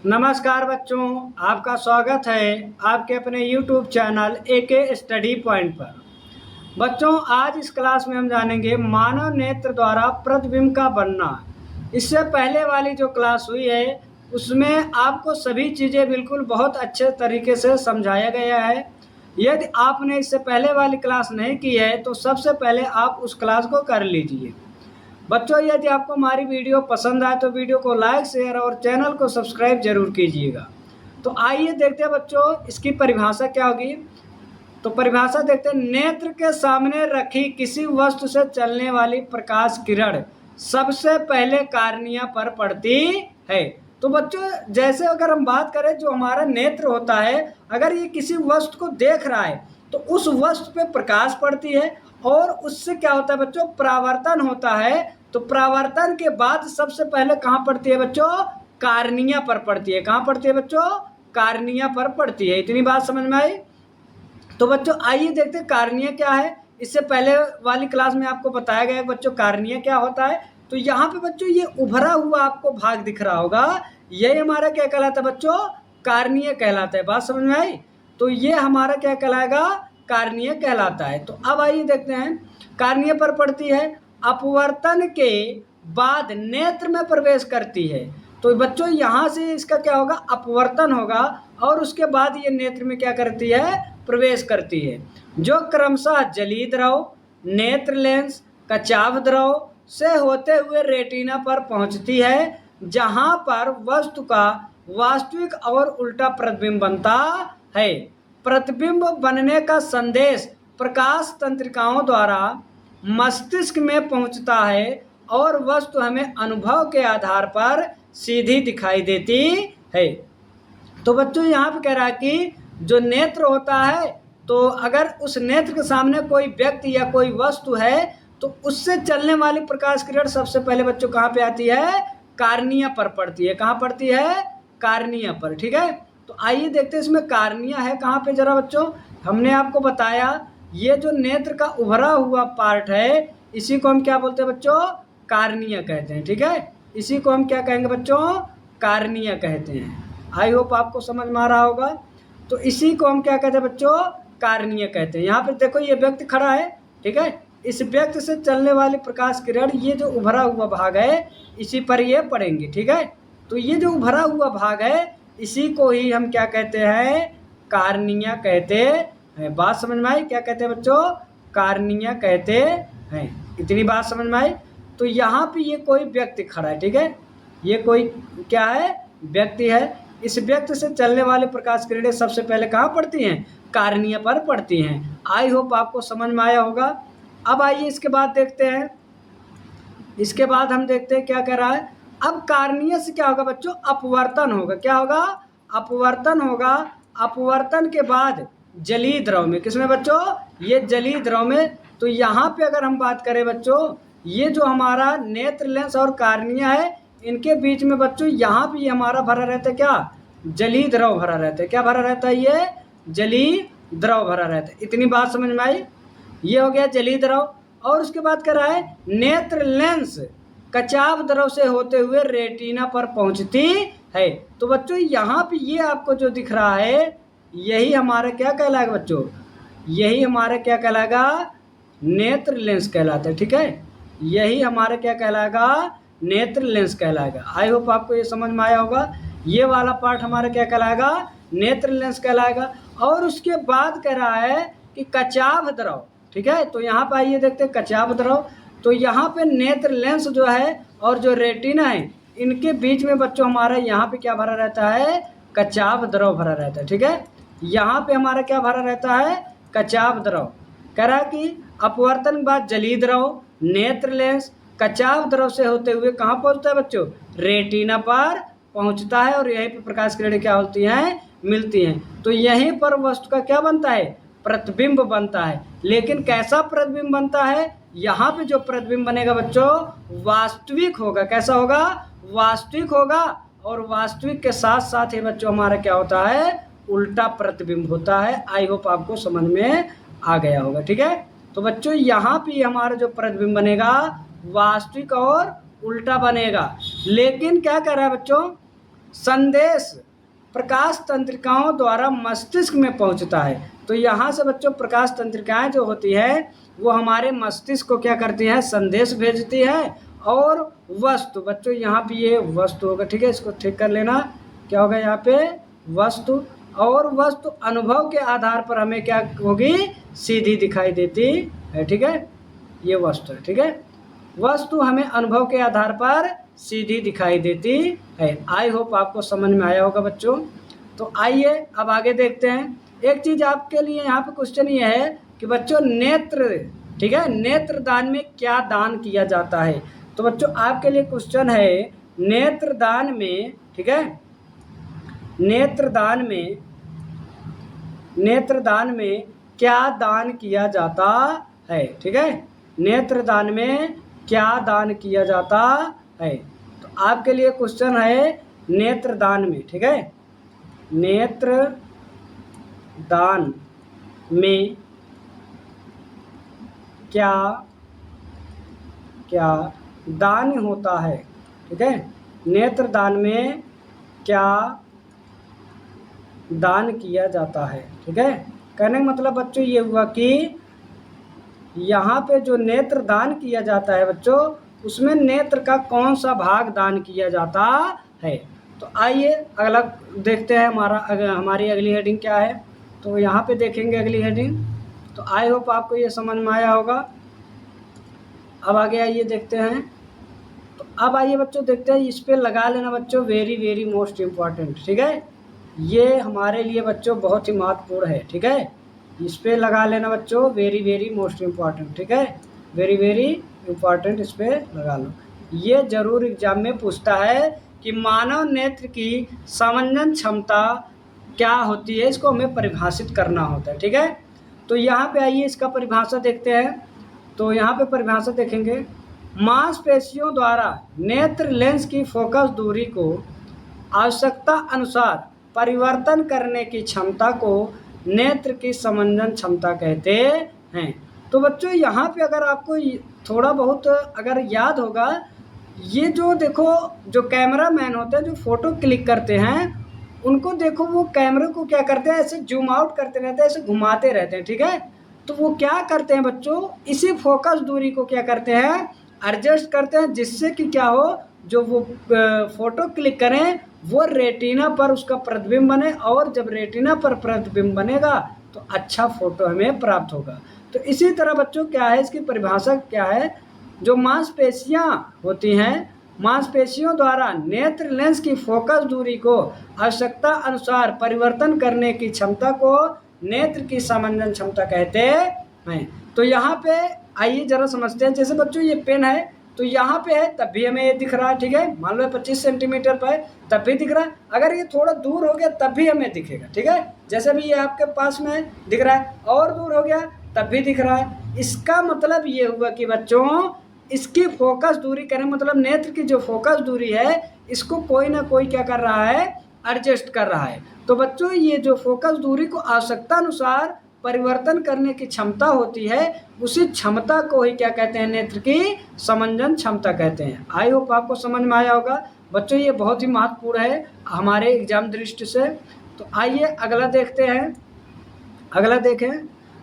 नमस्कार बच्चों, आपका स्वागत है आपके अपने YouTube channel AK study point पर। बच्चों, आज इस क्लास में हम जानेंगे मानव नेत्र द्वारा प्रतिबिंब का बनना। इससे पहले वाली जो क्लास हुई है उसमें आपको सभी चीज़ें बिल्कुल बहुत अच्छे तरीके से समझाया गया है। यदि आपने इससे पहले वाली क्लास नहीं की है तो सबसे पहले आप उस क्लास को कर लीजिए। बच्चों, यदि आपको हमारी वीडियो पसंद आए तो वीडियो को लाइक, शेयर और चैनल को सब्सक्राइब जरूर कीजिएगा। तो आइए देखते हैं बच्चों, इसकी परिभाषा क्या होगी। तो परिभाषा देखते हैं, नेत्र के सामने रखी किसी वस्तु से चलने वाली प्रकाश किरण सबसे पहले कार्निया पर पड़ती है। तो बच्चों, जैसे अगर हम बात करें, जो हमारा नेत्र होता है, अगर ये किसी वस्तु को देख रहा है तो उस वस्तु पे प्रकाश पड़ती है और उससे क्या होता है बच्चों, परावर्तन होता है। तो परावर्तन के बाद सबसे पहले कहाँ पड़ती है बच्चों, कार्निया पर पड़ती है। कहाँ पड़ती है बच्चों, कार्निया पर पड़ती है। इतनी बात समझ में आई। तो बच्चों आइए देखते हैं कार्निया क्या है। इससे पहले वाली क्लास में आपको बताया गया है बच्चों कार्निया क्या होता है। तो यहाँ पे बच्चों ये उभरा हुआ आपको भाग दिख रहा होगा, यही हमारा क्या कहलाता है बच्चों, कार्निया कहलाता है। बात समझ में आई। तो ये हमारा क्या कहलाएगा, कार्निया कहलाता है। तो अब आइए देखते हैं, कार्निया पर पड़ती है, अपवर्तन के बाद नेत्र में प्रवेश करती है। तो बच्चों यहाँ से इसका क्या होगा, अपवर्तन होगा और उसके बाद ये नेत्र में क्या करती है, प्रवेश करती है, जो क्रमशः जलीय द्रव, नेत्र लेंस, कचाव द्रव से होते हुए रेटिना पर पहुंचती है, जहां पर वस्तु का वास्तविक और उल्टा प्रतिबिंब बनता है। प्रतिबिंब बनने का संदेश प्रकाश तंत्रिकाओं द्वारा मस्तिष्क में पहुंचता है और वस्तु हमें अनुभव के आधार पर सीधी दिखाई देती है। तो बच्चों यहाँ पे कह रहा है कि जो नेत्र होता है, तो अगर उस नेत्र के सामने कोई व्यक्ति या कोई वस्तु है तो उससे चलने वाली प्रकाश किरण सबसे पहले बच्चों कहाँ पे आती है, कार्निया पर पड़ती है। कहाँ पड़ती है, कार्निया पर। ठीक है। तो आइए देखते हैं इसमें कार्निया है कहाँ पे जरा बच्चों। हमने आपको बताया ये जो नेत्र का उभरा हुआ पार्ट है इसी को हम क्या बोलते हैं बच्चों, कार्निया कहते हैं। ठीक है, इसी को हम क्या कहेंगे बच्चों, कार्निया कहते हैं। आई होप आपको समझ में आ रहा होगा। तो इसी को हम क्या कहते हैं बच्चों, कार्निया कहते हैं। यहाँ पे देखो ये व्यक्ति खड़ा है, ठीक है, इस व्यक्ति से चलने वाली प्रकाश किरण ये जो उभरा हुआ भाग है इसी पर ये पड़ेंगे। ठीक है। तो ये जो उभरा हुआ भाग है इसी को ही हम क्या कहते हैं, कार्निया कहते हैं। बात समझ में आई, क्या कहते हैं बच्चों, कार्निया कहते हैं। इतनी बात समझ में आई। तो यहाँ पे ये कोई व्यक्ति खड़ा है, ठीक है, ये कोई क्या है, व्यक्ति है। इस व्यक्ति से चलने वाले प्रकाश किरणें सबसे पहले कहाँ पड़ती हैं, कार्निया पर पड़ती हैं। आई होप आपको समझ में आया होगा। अब आइए इसके बाद देखते हैं, इसके बाद हम देखते हैं क्या कह रहा है। अब कार्निया से क्या होगा बच्चों, अपवर्तन होगा। क्या होगा, अपवर्तन होगा। अपवर्तन के बाद जलीय द्रव में, किसमें बच्चों, ये जलीय द्रव में। तो यहाँ पे अगर हम बात करें बच्चों, ये जो हमारा नेत्र लेंस और कार्निया है इनके बीच में बच्चों यहाँ पे ये हमारा भरा रहता है क्या, जलीय द्रव भरा रहता है। क्या भरा रहता है, ये जलीय द्रव भरा रहता है। इतनी बात समझ में आई। ये हो गया जलीय द्रव। और उसके बाद कह रहा है नेत्र लेंस कचाव द्रव से होते हुए रेटिना पर पहुंचती है। तो बच्चों यहाँ पे ये आपको जो दिख रहा है यही हमारा क्या कहलाएगा बच्चों, यही हमारा क्या कहलाएगा, नेत्र लेंस कहलाता है। ठीक है, यही हमारा क्या कहलाएगा, नेत्र लेंस कहलाएगा। आई होप आपको ये समझ में आया होगा। ये वाला पार्ट हमारा क्या कहलाएगा, नेत्र लेंस कहलाएगा। और उसके बाद कह रहा है कि कचाव द्रव। ठीक है, तो यहाँ पे आइए देखते हैं कचाव द्रव। तो यहाँ पे नेत्र लेंस जो है और जो रेटिना है इनके बीच में बच्चों हमारा यहाँ पे क्या भरा रहता है, कचाव द्रव भरा रहता है। ठीक है, यहाँ पे हमारा क्या भरा रहता है, कचाव द्रव। कह रहा है कि अपवर्तन के बाद जलीय द्रव, नेत्र लेंस कचाव द्रव से होते हुए कहाँ पहुँचता है बच्चों, रेटिना पर पहुँचता है और यहीं पर प्रकाश किरणें क्या होती हैं, मिलती हैं। तो यहीं पर वस्तु का क्या बनता है, प्रतिबिंब बनता है। लेकिन कैसा प्रतिबिंब बनता है, यहाँ पे जो प्रतिबिंब बनेगा बच्चों वास्तविक होगा। कैसा होगा, वास्तविक होगा। और वास्तविक के साथ साथ ही बच्चों हमारा क्या होता है, उल्टा प्रतिबिंब होता है। आई होप आपको समझ में आ गया होगा। ठीक है, तो बच्चों यहाँ पे हमारा जो प्रतिबिंब बनेगा वास्तविक और उल्टा बनेगा। लेकिन क्या कह रहा है बच्चों, संदेश प्रकाश तंत्रिकाओं द्वारा मस्तिष्क में पहुंचता है। तो यहाँ से बच्चों प्रकाश तंत्रिकाएं जो होती है वो हमारे मस्तिष्क को क्या करती है, संदेश भेजती है। और वस्तु बच्चों यहाँ पे ये वस्तु होगा, ठीक है, इसको ठीक कर लेना, क्या होगा यहाँ पे वस्तु। और वस्तु अनुभव के आधार पर हमें क्या होगी, सीधी दिखाई देती है, ठीक है, ये वस्तु है, ठीक है, वस्तु हमें अनुभव के आधार पर सीधी दिखाई देती है। आई होप आपको समझ में आया होगा बच्चों। तो आइए अब आगे देखते हैं। एक चीज़ आपके लिए यहाँ पे क्वेश्चन ये है कि बच्चों नेत्र, ठीक है, नेत्र दान में क्या दान किया जाता है। तो बच्चों आपके लिए क्वेश्चन है नेत्र दान में, ठीक है, नेत्र दान में क्या दान किया जाता है, ठीक है, नेत्र दान में क्या दान किया जाता है। तो आपके लिए क्वेश्चन है नेत्र दान में, ठीक है, नेत्र दान में क्या क्या दान होता है, ठीक है, नेत्र दान में क्या दान किया जाता है, ठीक है। कहने का मतलब बच्चों ये हुआ कि यहाँ पे जो नेत्र दान किया जाता है बच्चों, उसमें नेत्र का कौन सा भाग दान किया जाता है। तो आइए अगला देखते हैं, हमारी अगली हेडिंग क्या है। तो यहाँ पे देखेंगे अगली हेडिंग। तो आई होप आपको ये समझ में आया होगा। अब आगे आइए देखते हैं। तो अब आइए बच्चों देखते हैं, इस पे लगा लेना बच्चों, वेरी वेरी मोस्ट इम्पॉर्टेंट, ठीक है, ये हमारे लिए बच्चों बहुत ही महत्वपूर्ण है, ठीक है, इस पे लगा लेना बच्चों, वेरी वेरी मोस्ट इम्पॉर्टेंट, ठीक है, वेरी वेरी इम्पॉर्टेंट, इस पे लगा लो। ये जरूर एग्जाम में पूछता है कि मानव नेत्र की समंजन क्षमता क्या होती है, इसको हमें परिभाषित करना होता है, ठीक है। तो यहाँ पे आइए इसका परिभाषा देखते हैं। तो यहाँ पे परिभाषा देखेंगे, मांसपेशियों द्वारा नेत्र लेंस की फोकस दूरी को आवश्यकता अनुसार परिवर्तन करने की क्षमता को नेत्र की समंजन क्षमता कहते हैं। तो बच्चों यहाँ पे अगर आपको थोड़ा बहुत अगर याद होगा, ये जो देखो जो कैमरा मैन होते हैं जो फ़ोटो क्लिक करते हैं, उनको देखो वो कैमरे को क्या करते हैं, ऐसे जूम आउट करते रहते हैं, ऐसे घुमाते रहते हैं, ठीक है। तो वो क्या करते हैं बच्चों, इसी फोकस दूरी को क्या करते हैं, एडजस्ट करते हैं, जिससे कि क्या हो, जो वो फ़ोटो क्लिक करें वो रेटिना पर उसका प्रतिबिंब बने, और जब रेटिना पर प्रतिबिंब बनेगा तो अच्छा फ़ोटो हमें प्राप्त होगा। तो इसी तरह बच्चों क्या है, इसकी परिभाषा क्या है, जो मांसपेशियां होती हैं, मांसपेशियों द्वारा नेत्र लेंस की फोकस दूरी को आवश्यकता अनुसार परिवर्तन करने की क्षमता को नेत्र की समंजन क्षमता कहते हैं। तो यहाँ पे आइए जरा समझते हैं। जैसे बच्चों ये पेन है, तो यहाँ पे है तब भी हमें ये दिख रहा है, ठीक है, मान लो 25 सेंटीमीटर पर है तब भी दिख रहा है, अगर ये थोड़ा दूर हो गया तब भी हमें दिखेगा, ठीक है, जैसे भी ये आपके पास में दिख रहा है, और दूर हो गया तब भी दिख रहा है। इसका मतलब ये हुआ कि बच्चों इसकी फोकस दूरी करें, मतलब नेत्र की जो फोकस दूरी है इसको कोई ना कोई क्या कर रहा है, एडजस्ट कर रहा है। तो बच्चों ये जो फोकस दूरी को आवश्यकता अनुसार परिवर्तन करने की क्षमता होती है, उसी क्षमता को ही क्या कहते हैं, नेत्र की समंजन क्षमता कहते हैं। आई होप आपको समझ में आया होगा बच्चों, ये बहुत ही महत्वपूर्ण है हमारे एग्जाम दृष्टि से। तो आइए अगला देखते हैं। अगला देखें,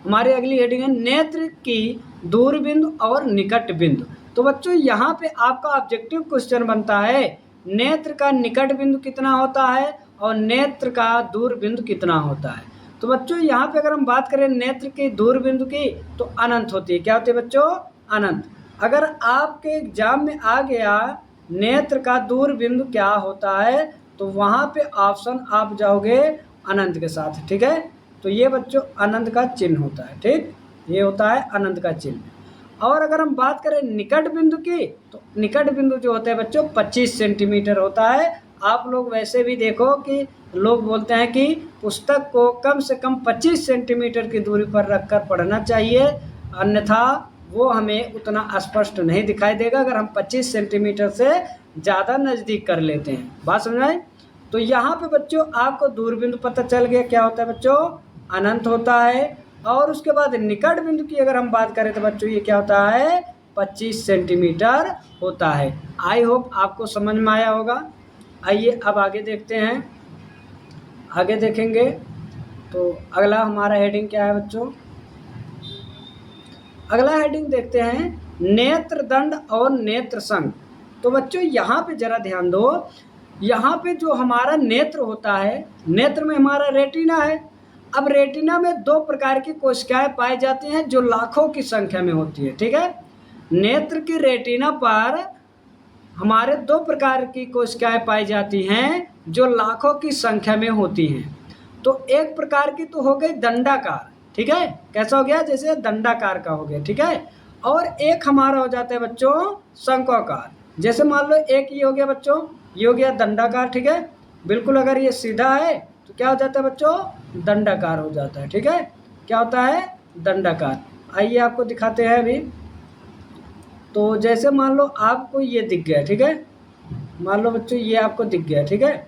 हमारी अगली हेडिंग है नेत्र की दूर बिंदु और निकट बिंदु। तो बच्चों यहाँ पे आपका ऑब्जेक्टिव क्वेश्चन बनता है, नेत्र का निकट बिंदु कितना होता है और नेत्र का दूर बिंदु कितना होता है। तो बच्चों यहाँ पे अगर हम बात करें नेत्र की दूर बिंदु की, तो अनंत होती है। क्या होती है बच्चों, अनंत। अगर आपके एग्जाम में आ गया नेत्र का दूर बिंदु क्या होता है, तो वहाँ पे ऑप्शन आप जाओगे अनंत के साथ, ठीक है। तो ये बच्चों अनंत का चिन्ह होता है, ठीक, ये होता है अनंत का चिन्ह। और अगर हम बात करें निकट बिंदु की, तो निकट बिंदु जो होता है बच्चों 25 सेंटीमीटर होता है। आप लोग वैसे भी देखो कि लोग बोलते हैं कि पुस्तक को कम से कम 25 सेंटीमीटर की दूरी पर रखकर पढ़ना चाहिए, अन्यथा वो हमें उतना स्पष्ट नहीं दिखाई देगा अगर हम 25 सेंटीमीटर से ज़्यादा नज़दीक कर लेते हैं। बात समझ आए। तो यहाँ पे बच्चों आपको दूर बिंदु पता चल गया, क्या होता है बच्चों, अनंत होता है। और उसके बाद निकट बिंदु की अगर हम बात करें तो बच्चों ये क्या होता है, 25 सेंटीमीटर होता है। आई होप आपको समझ में आया होगा। आइए अब आगे देखते हैं। आगे देखेंगे तो अगला हमारा हेडिंग क्या है बच्चों? अगला हेडिंग देखते हैं नेत्र दंड और नेत्र संघ। तो बच्चों यहाँ पे जरा ध्यान दो, यहाँ पे जो हमारा नेत्र होता है, नेत्र में हमारा रेटिना है। अब रेटिना में दो प्रकार की कोशिकाएं पाई जाती हैं जो लाखों की संख्या में होती है, ठीक है। नेत्र की रेटिना पर हमारे दो प्रकार की कोशिकाएं पाई जाती हैं जो लाखों की संख्या में होती हैं। तो एक प्रकार की तो हो गई दंडाकार, ठीक है, कैसा हो गया? जैसे दंडाकार का हो गया, ठीक है। और एक हमारा हो जाता है बच्चों शंक्वाकार। जैसे मान लो एक ये हो गया बच्चों, ये हो गया दंडाकार, ठीक है। बिल्कुल अगर ये सीधा है तो क्या हो जाता है बच्चों? दंडाकार हो जाता है, ठीक है। क्या होता है? दंडाकार। आइए आपको दिखाते हैं अभी। तो जैसे मान लो आपको ये दिख गया, ठीक है। मान लो बच्चों ये आपको दिख गया, ठीक है।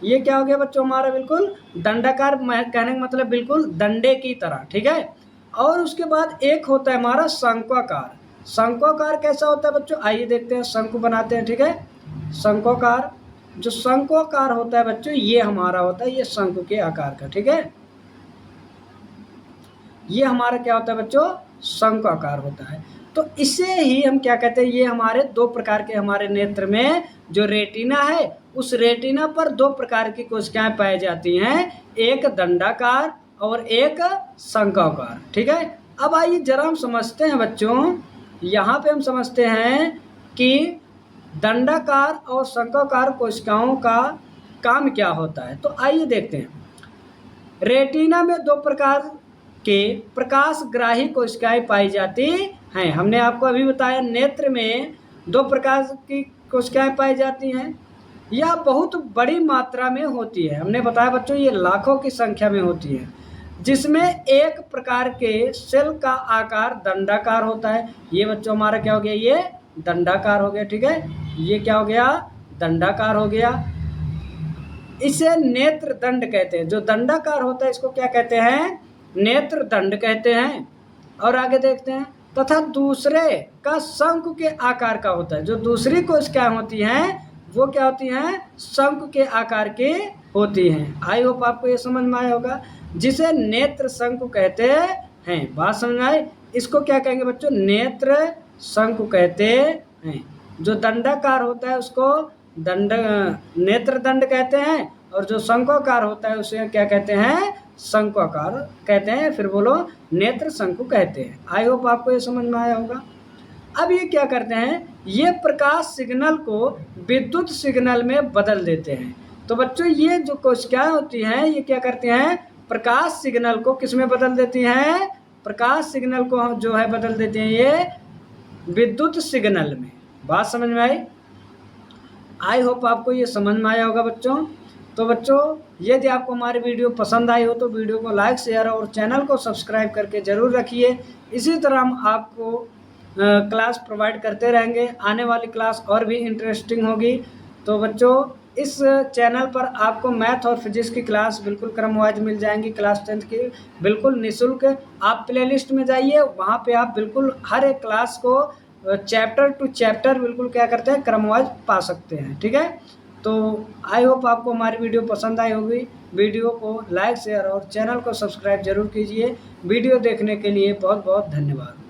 ये क्या हो गया बच्चों? हमारा बिल्कुल दंडाकार, कहने का मतलब बिल्कुल डंडे की तरह, ठीक है। और उसके बाद एक होता है हमारा शंक्वाकार। शंक्वाकार कैसा होता है बच्चों? आइए देखते हैं, शंकु बनाते हैं, ठीक है। शंक्वाकार, जो शंक्वाकार होता है बच्चों ये हमारा होता है ये शंकु के आकार का, ठीक है। ये हमारा क्या होता है बच्चों? शंक्वाकार होता है। तो इसे ही हम क्या कहते हैं? ये हमारे दो प्रकार के हमारे नेत्र में जो रेटिना है उस रेटिना पर दो प्रकार की कोशिकाएं पाई जाती हैं, एक दंडाकार और एक शंक्वाकार, ठीक है। अब आइए जरा हम समझते हैं बच्चों, यहाँ पे हम समझते हैं कि दंडाकार और शंक्वाकार कोशिकाओं का काम क्या होता है। तो आइए देखते हैं। रेटिना में दो प्रकार के प्रकाशग्राही कोशिकाएं पाई जाती हैं। हमने आपको अभी बताया नेत्र में दो प्रकार की कोशिकाएं पाई जाती हैं, यह बहुत बड़ी मात्रा में होती है। हमने बताया बच्चों ये लाखों की संख्या में होती है, जिसमें एक प्रकार के सेल का आकार दंडाकार होता है। ये बच्चों हमारा क्या हो गया? ये दंडाकार हो गया, ठीक है। ये क्या हो गया? दंडाकार हो गया। इसे नेत्र दंड कहते हैं। जो दंडाकार होता है इसको क्या कहते हैं? नेत्र दंड कहते हैं। और आगे देखते हैं, तथा दूसरे का शंकु के आकार का होता है। जो दूसरी कोशिकाएं होती हैं वो क्या होती हैं? शंकु के आकार की होती हैं। आई होप आपको ये समझ में आया होगा, जिसे नेत्र शंकु कहते हैं। बात समझ आए? इसको क्या कहेंगे बच्चों? नेत्र शंकु कहते हैं। जो दंडाकार होता है उसको नेत्र दंड कहते हैं, और जो शंक्वाकार होता है उसे क्या कहते हैं? शंक्वाकार कहते हैं। फिर बोलो नेत्र शंकु कहते हैं। आई होप आपको ये समझ में आया होगा। अब ये क्या करते हैं? ये प्रकाश सिग्नल को विद्युत सिग्नल में बदल देते हैं। तो बच्चों ये जो कोशिकाएं होती हैं ये क्या करती हैं? प्रकाश सिग्नल को किस में बदल देती हैं? प्रकाश सिग्नल को जो है बदल देते हैं ये विद्युत सिग्नल में। बात समझ में आई? आई होप आपको ये समझ में आया होगा बच्चों। तो बच्चों यदि आपको हमारी वीडियो पसंद आई हो तो वीडियो को लाइक, शेयर और चैनल को सब्सक्राइब करके ज़रूर रखिए। इसी तरह हम आपको क्लास प्रोवाइड करते रहेंगे। आने वाली क्लास और भी इंटरेस्टिंग होगी। तो बच्चों इस चैनल पर आपको मैथ और फिजिक्स की क्लास बिल्कुल क्रमवाइज मिल जाएंगी, क्लास 10 की बिल्कुल निःशुल्क। आप प्लेलिस्ट में जाइए, वहाँ पे आप बिल्कुल हर एक क्लास को चैप्टर टू चैप्टर बिल्कुल क्या करते हैं? क्रमवाइज पा सकते हैं, ठीक है। तो आई होप आपको हमारी वीडियो पसंद आई होगी। वीडियो को लाइक, शेयर और चैनल को सब्सक्राइब जरूर कीजिए। वीडियो देखने के लिए बहुत बहुत धन्यवाद।